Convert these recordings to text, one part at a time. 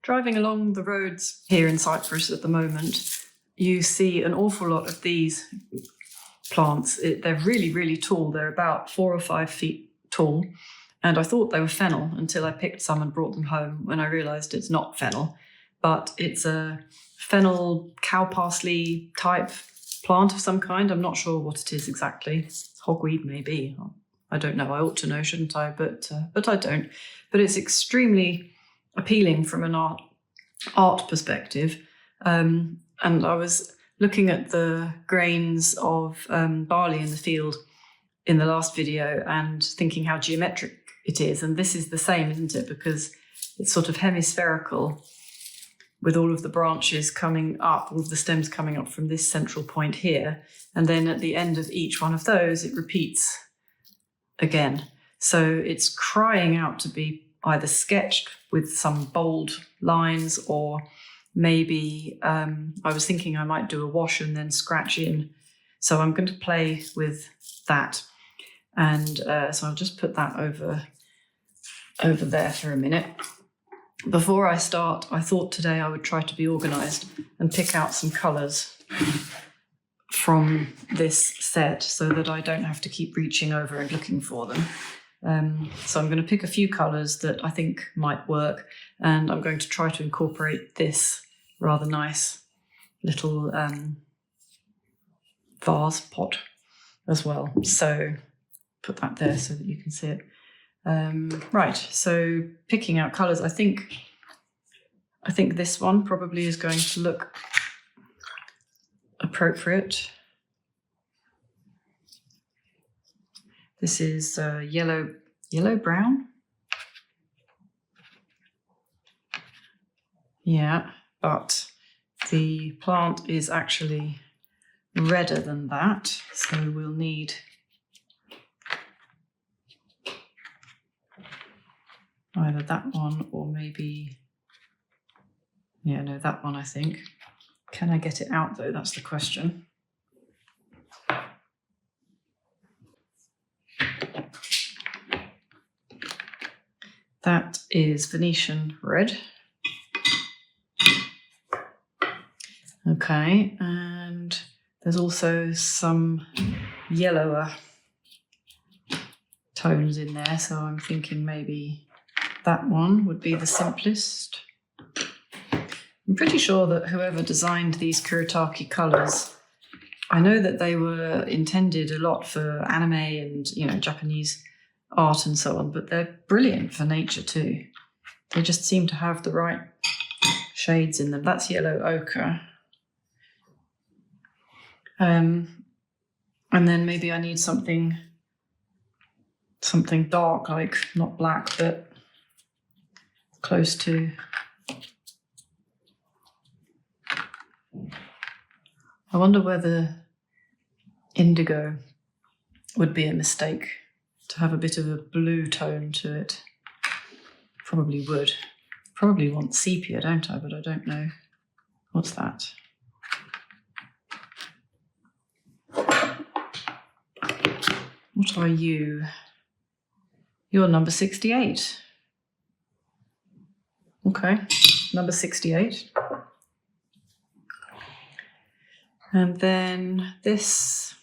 Driving along the roads here in Cyprus at the moment, you see an awful lot of these plants. They're really, really tall. They're about 4 or 5 feet tall. And I thought they were fennel until I picked some and brought them home when I realised it's not fennel, but it's a fennel cow parsley type plant of some kind. I'm not sure what it is exactly. Hogweed maybe. I don't know. I ought to know, shouldn't I? But I don't. But it's extremely appealing from an art perspective. And I was looking at the grains of barley in the field in the last video and thinking how geometric it is. And this is the same, isn't it? Because it's sort of hemispherical with all of the branches coming up, all of the stems coming up from this central point here. And then at the end of each one of those, it repeats again. So it's crying out to be either sketched with some bold lines, or maybe I was thinking I might do a wash and then scratch in. So I'm going to play with that. And so I'll just put that over there for a minute. Before I start, I thought today I would try to be organised and pick out some colours from this set so that I don't have to keep reaching over and looking for them. So I'm going to pick a few colours that I think might work, and I'm going to try to incorporate this rather nice little vase pot as well. So put that there so that you can see it. Right, so picking out colours, I think this one probably is going to look appropriate. This is yellow brown. Yeah, but the plant is actually redder than that, so we'll need either that one or maybe, yeah, no, that one I think. Can I get it out though? That's the question. That is Venetian red. Okay, and there's also some yellower tones in there, so I'm thinking maybe that one would be the simplest. I'm pretty sure that whoever designed these Kuretake colours, I know that they were intended a lot for anime and, you know, Japanese art and so on, but they're brilliant for nature too. They just seem to have the right shades in them. That's yellow ochre. And then maybe I need something dark, like not black, but close to. I wonder whether indigo would be a mistake to have a bit of a blue tone to it. Probably would. Probably want sepia, don't I? But I don't know. What's that? What are you? You're number 68. Okay, number 68. And then this,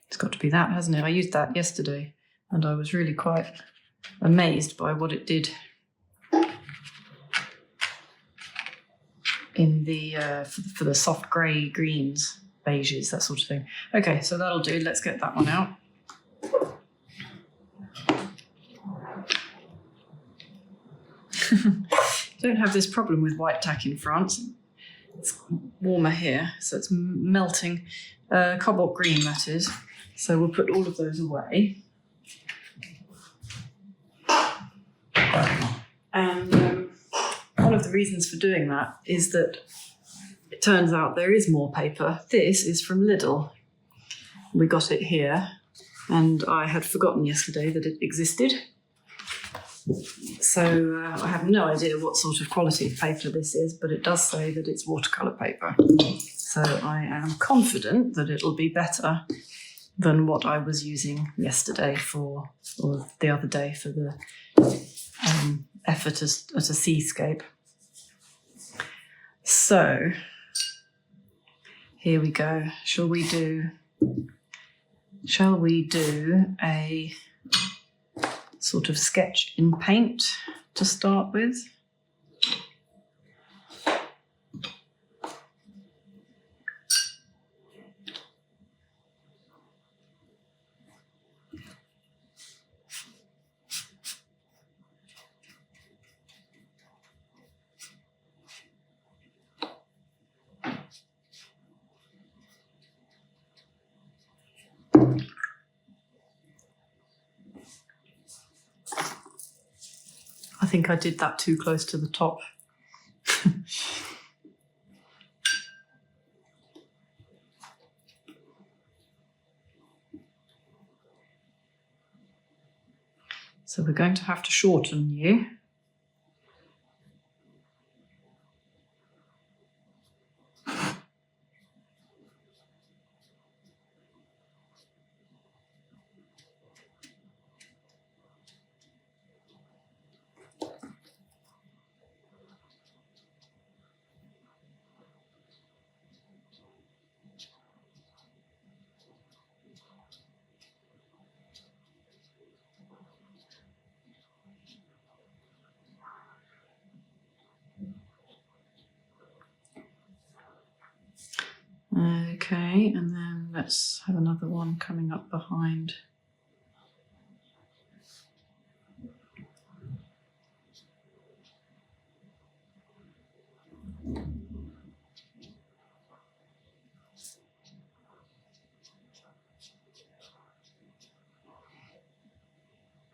it's got to be that, hasn't it? I used that yesterday and I was really quite amazed by what it did in the for the soft grey greens, beiges, that sort of thing. Okay, so that'll do. Let's get that one out. Don't have this problem with white tack in France. It's warmer here, so it's melting. Cobalt green, that is. So we'll put all of those away. And one of the reasons for doing that is that it turns out there is more paper. This is from Lidl. We got it here, and I had forgotten yesterday that it existed. So I have no idea what sort of quality of paper this is, but it does say that it's watercolour paper. So I am confident that it'll be better than what I was using yesterday or the other day for the effort as a seascape. So here we go. Shall we do a sort of sketch in paint to start with? I think I did that too close to the top. So we're going to have to shorten you. Okay, and then let's have another one coming up behind.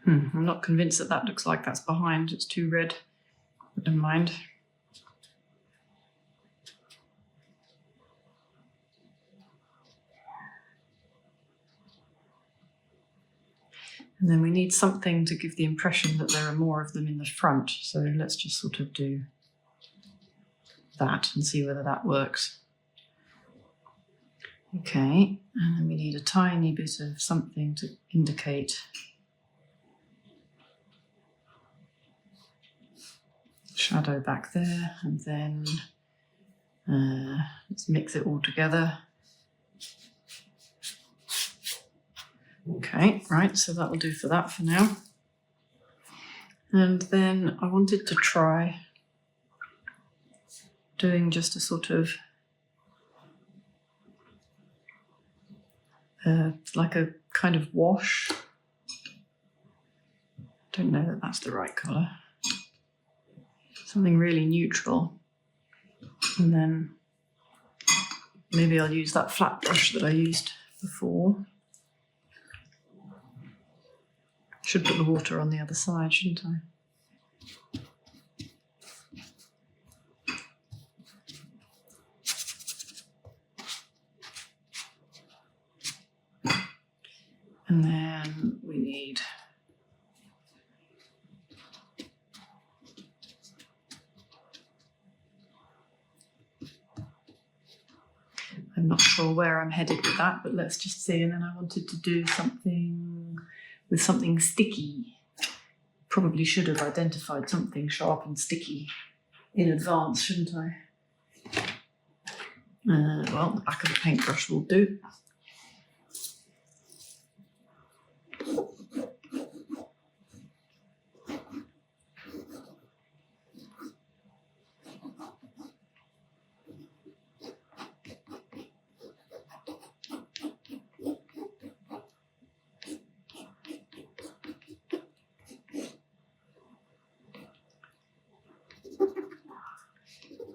I'm not convinced that that looks like that's behind. It's too red. But never mind. And then we need something to give the impression that there are more of them in the front. So let's just sort of do that and see whether that works. Okay, and then we need a tiny bit of something to indicate shadow back there, and then let's mix it all together. Okay, right, so that will do for that for now. And then I wanted to try doing just a sort of like a kind of wash. Don't know that that's the right colour. Something really neutral. And then maybe I'll use that flat brush that I used before. Should put the water on the other side, shouldn't I? And then we need I'm not sure where I'm headed with that, but let's just see. And then I wanted to do something with something sticky. Probably should have identified something sharp and sticky in advance, shouldn't I? Well, the back of the paintbrush will do.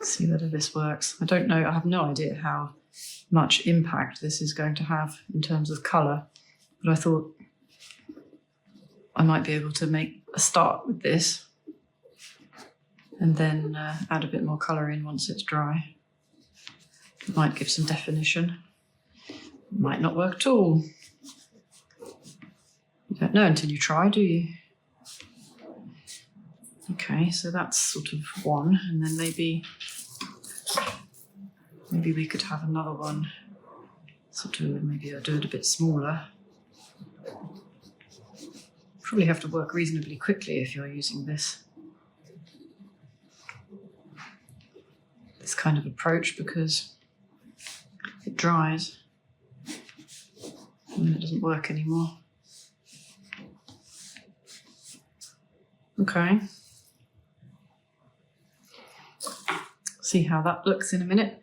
See whether this works. I don't know, I have no idea how much impact this is going to have in terms of colour, but I thought I might be able to make a start with this and then add a bit more colour in once it's dry. It might give some definition. It might not work at all. You don't know until you try, do you? Okay, so that's sort of one, and then maybe we could have another one. Sort of, maybe I'll do it a bit smaller. Probably have to work reasonably quickly if you're using this. this kind of approach because it dries and it doesn't work anymore. Okay. See how that looks in a minute.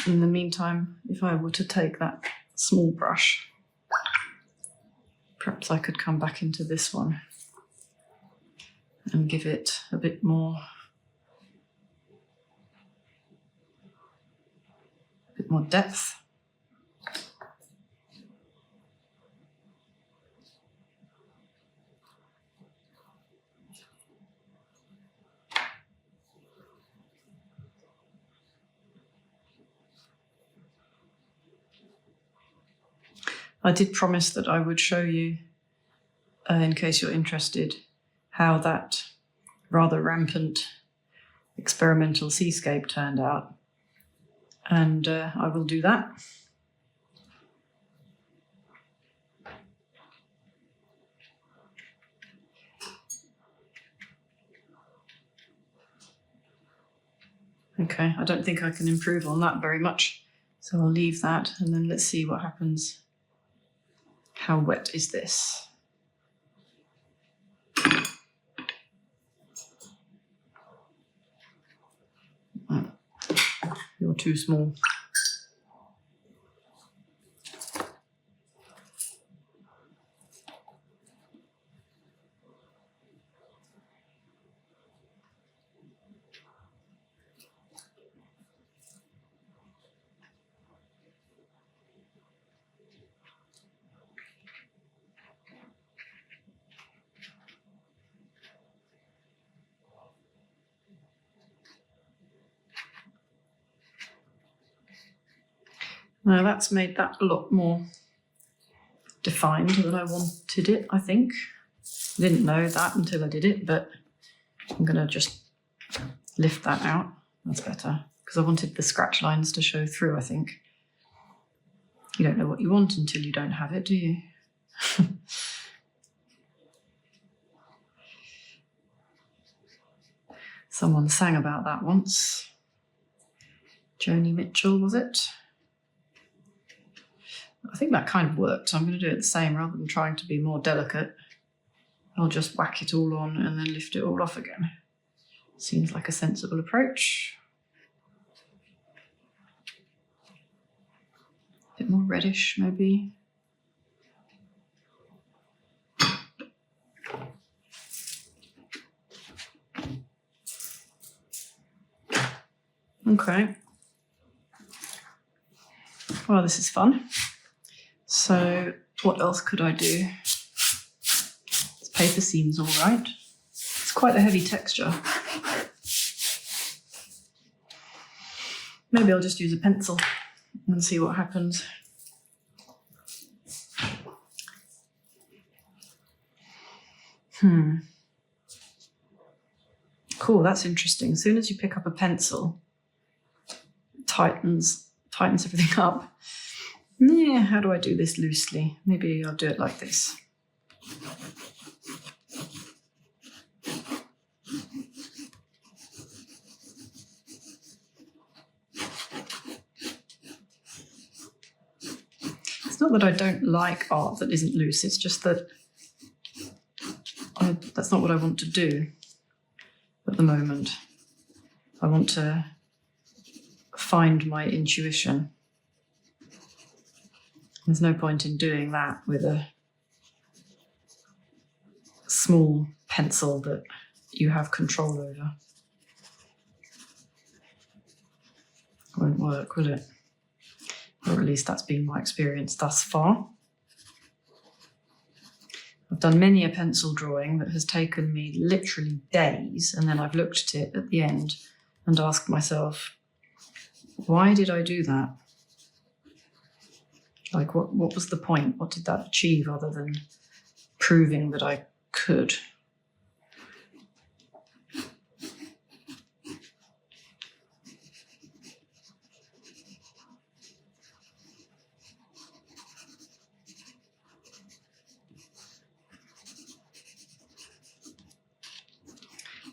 In the meantime, if I were to take that small brush, perhaps I could come back into this one and give it a bit more depth. I did promise that I would show you, in case you're interested, how that rather rampant experimental seascape turned out. And I will do that. Okay, I don't think I can improve on that very much, so I'll leave that and then let's see what happens. How wet is this? Oh, you're too small. Now that's made that a lot more defined than I wanted it, I think. I didn't know that until I did it, but I'm going to just lift that out. That's better, because I wanted the scratch lines to show through, I think. You don't know what you want until you don't have it, do you? Someone sang about that once. Joni Mitchell, was it? I think that kind of worked, so I'm going to do it the same rather than trying to be more delicate. I'll just whack it all on and then lift it all off again. Seems like a sensible approach. A bit more reddish, maybe. Okay. Well, this is fun. So what else could I do? This paper seems all right. It's quite a heavy texture. Maybe I'll just use a pencil and see what happens. Cool, that's interesting. As soon as you pick up a pencil, it tightens everything up. Yeah, how do I do this loosely? Maybe I'll do it like this. It's not that I don't like art that isn't loose, it's just that that's not what I want to do at the moment. I want to find my intuition. There's no point in doing that with a small pencil that you have control over. Won't work, will it? Or at least that's been my experience thus far. I've done many a pencil drawing that has taken me literally days, and then I've looked at it at the end and asked myself, why did I do that? Like, what was the point? What did that achieve other than proving that I could?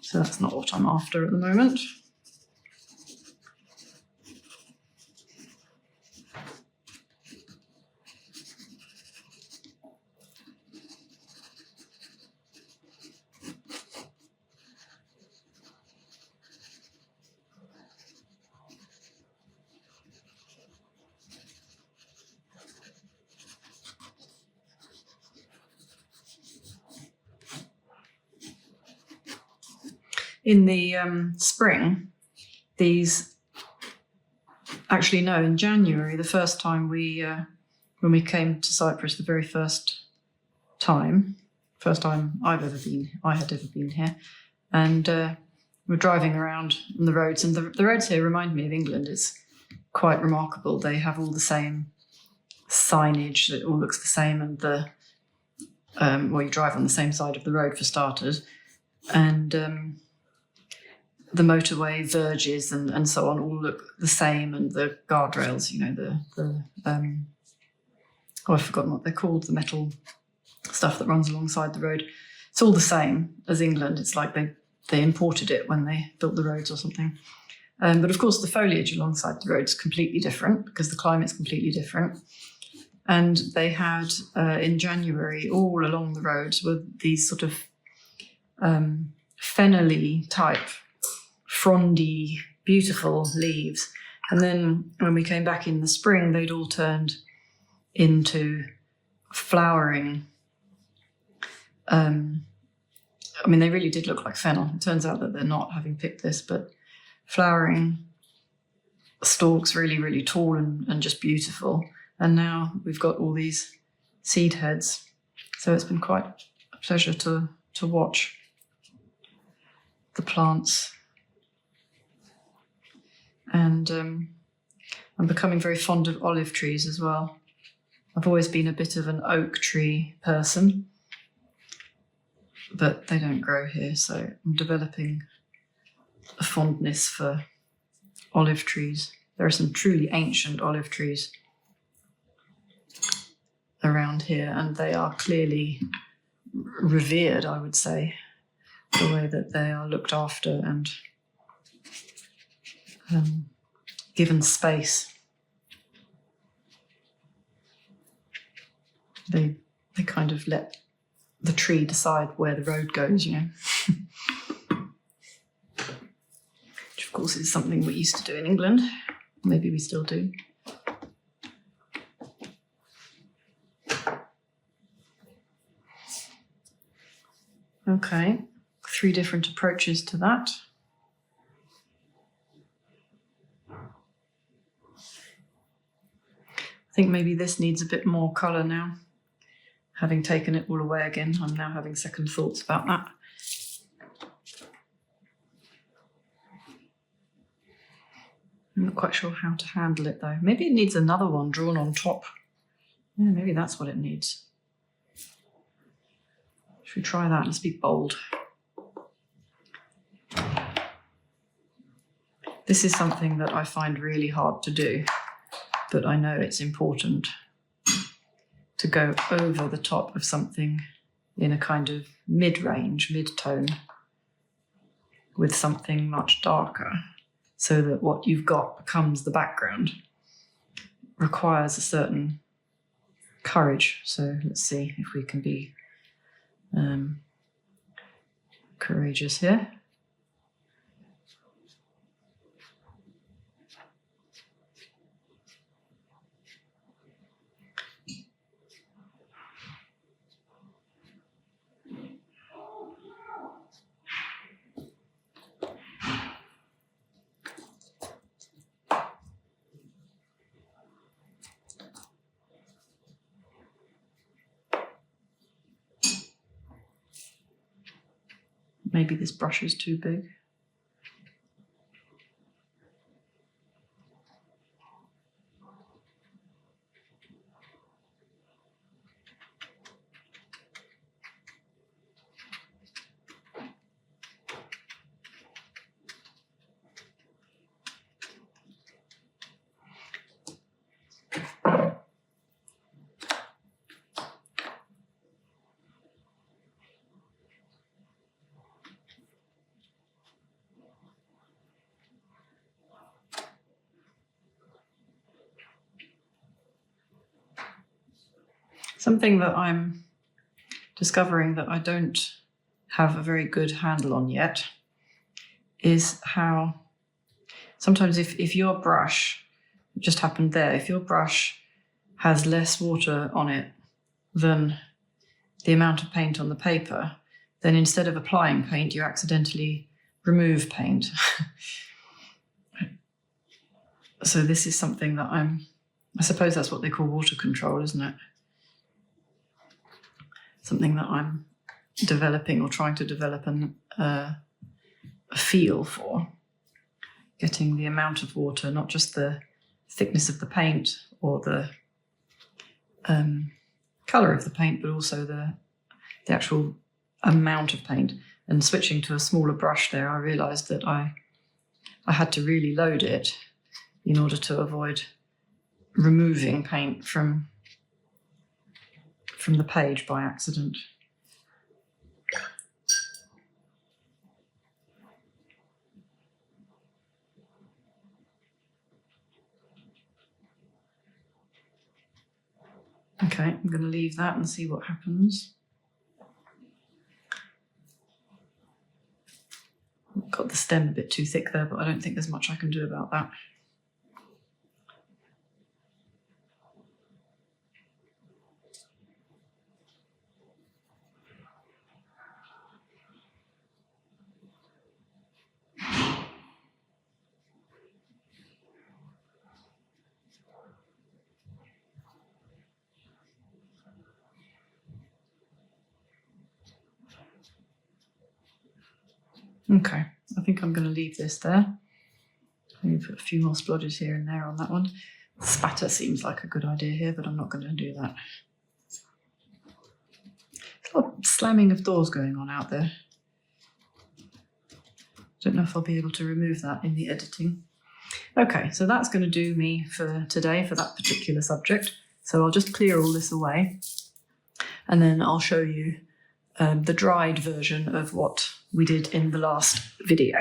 So that's not what I'm after at the moment. in the spring, these, actually no, in January, the first time when we came to Cyprus, the very first time I had ever been here, and we're driving around on the roads, and the roads here remind me of England. It's quite remarkable. They have all the same signage, it all looks the same, and you drive on the same side of the road for starters, and the motorway verges and so on all look the same, and the guardrails, I've forgotten what they're called, the metal stuff that runs alongside the road. It's all the same as England. It's like they imported it when they built the roads or something. But of course, the foliage alongside the road is completely different because the climate's completely different. And they had, in January, all along the roads were these sort of fennelly type, frondy, beautiful leaves. And then when we came back in the spring, they'd all turned into flowering. They really did look like fennel. It turns out that they're not, having picked this, but flowering stalks, really, really tall and just beautiful. And now we've got all these seed heads. So it's been quite a pleasure to watch the plants. And I'm becoming very fond of olive trees as well. I've always been a bit of an oak tree person, but they don't grow here, so I'm developing a fondness for olive trees. There are some truly ancient olive trees around here, and they are clearly revered, I would say, the way that they are looked after and given space. They kind of let the tree decide where the road goes, Which of course is something we used to do in England. Maybe we still do. Okay, 3 different approaches to that. I think maybe this needs a bit more colour now. Having taken it all away again, I'm now having second thoughts about that. I'm not quite sure how to handle it though. Maybe it needs another one drawn on top. Yeah, maybe that's what it needs. Should we try that? Let's be bold. This is something that I find really hard to do, but I know it's important to go over the top of something in a kind of mid-range, mid-tone, with something much darker, so that what you've got becomes the background. Requires a certain courage. So let's see if we can be courageous here. Maybe this brush is too big. Something that I'm discovering that I don't have a very good handle on yet is how sometimes if your brush, it just happened there, if your brush has less water on it than the amount of paint on the paper, then instead of applying paint, you accidentally remove paint. So this is something that I suppose that's what they call water control, isn't it? Something that I'm developing or trying to develop a feel for. Getting the amount of water, not just the thickness of the paint or the colour of the paint, but also the actual amount of paint. And switching to a smaller brush there, I realised that I had to really load it in order to avoid removing paint from the page by accident. Okay, I'm going to leave that and see what happens. Got the stem a bit too thick there, but I don't think there's much I can do about that. Okay, I think I'm going to leave this there. Maybe put a few more splodges here and there on that one. Spatter seems like a good idea here, but I'm not going to do that. There's a lot of slamming of doors going on out there. Don't know if I'll be able to remove that in the editing. Okay, so that's going to do me for today for that particular subject. So I'll just clear all this away and then I'll show you the dried version of what we did in the last video.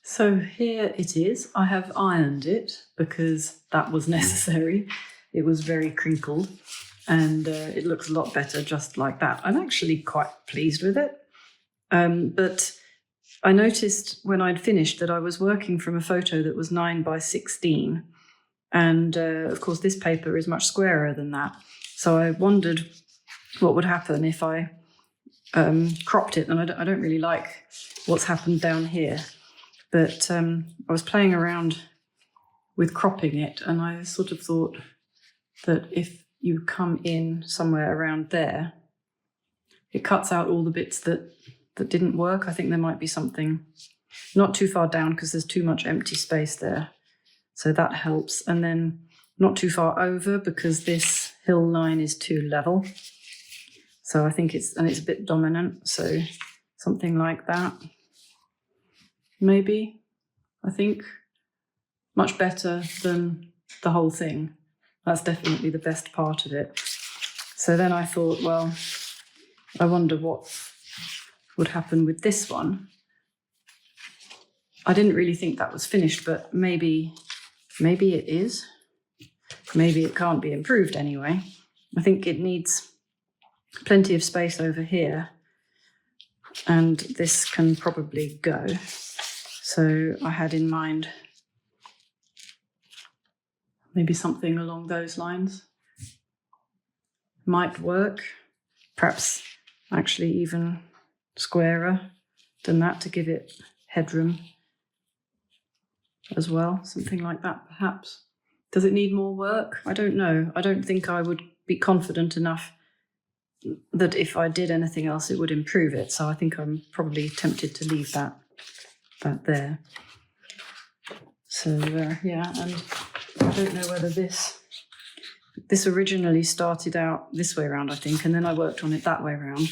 So here it is. I have ironed it because that was necessary. It was very crinkled and it looks a lot better just like that. I'm actually quite pleased with it. But I noticed when I'd finished that I was working from a photo that was 9 by 16. And of course, this paper is much squarer than that. So I wondered what would happen if I cropped it. And I don't really like what's happened down here. But I was playing around with cropping it. And I sort of thought that if you come in somewhere around there, it cuts out all the bits that didn't work. I think there might be something not too far down because there's too much empty space there. So that helps. And then not too far over because this hill line is too level. So I think it's a bit dominant. So something like that. Maybe, I think, much better than the whole thing. That's definitely the best part of it. So then I thought, well, I wonder what would happen with this one. I didn't really think that was finished, but maybe it is. Maybe it can't be improved anyway. I think it needs plenty of space over here, and this can probably go. So I had in mind maybe something along those lines might work. Perhaps actually even squarer than that to give it headroom as well. Something like that, perhaps. Does it need more work? I don't know. I don't think I would be confident enough that if I did anything else, it would improve it. So I think I'm probably tempted to leave that there. So yeah, and I don't know whether this originally started out this way around, I think, and then I worked on it that way around.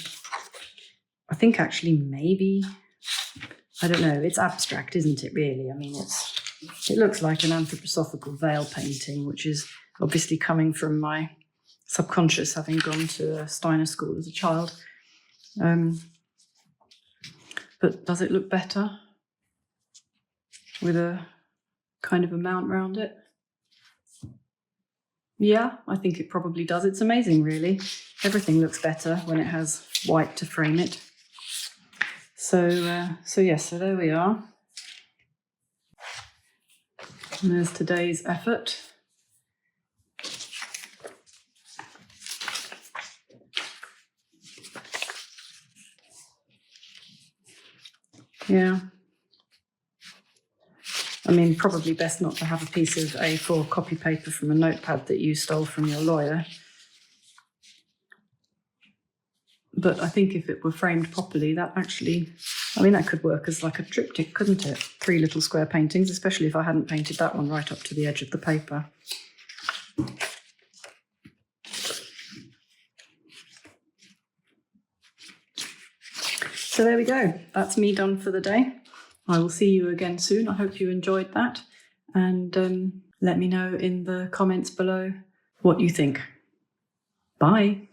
I think actually maybe, I don't know, it's abstract, isn't it, really? I mean, it looks like an anthroposophical veil painting, which is obviously coming from my subconscious, having gone to a Steiner school as a child. But does it look better with a kind of a mount around it? Yeah, I think it probably does. It's amazing, really. Everything looks better when it has white to frame it. So yes, so there we are. And there's today's effort. Yeah. I mean, probably best not to have a piece of A4 copy paper from a notepad that you stole from your lawyer. But I think if it were framed properly, that actually, I mean, that could work as like a triptych, couldn't it? 3 little square paintings, especially if I hadn't painted that one right up to the edge of the paper. So there we go. That's me done for the day. I will see you again soon. I hope you enjoyed that. And let me know in the comments below what you think. Bye.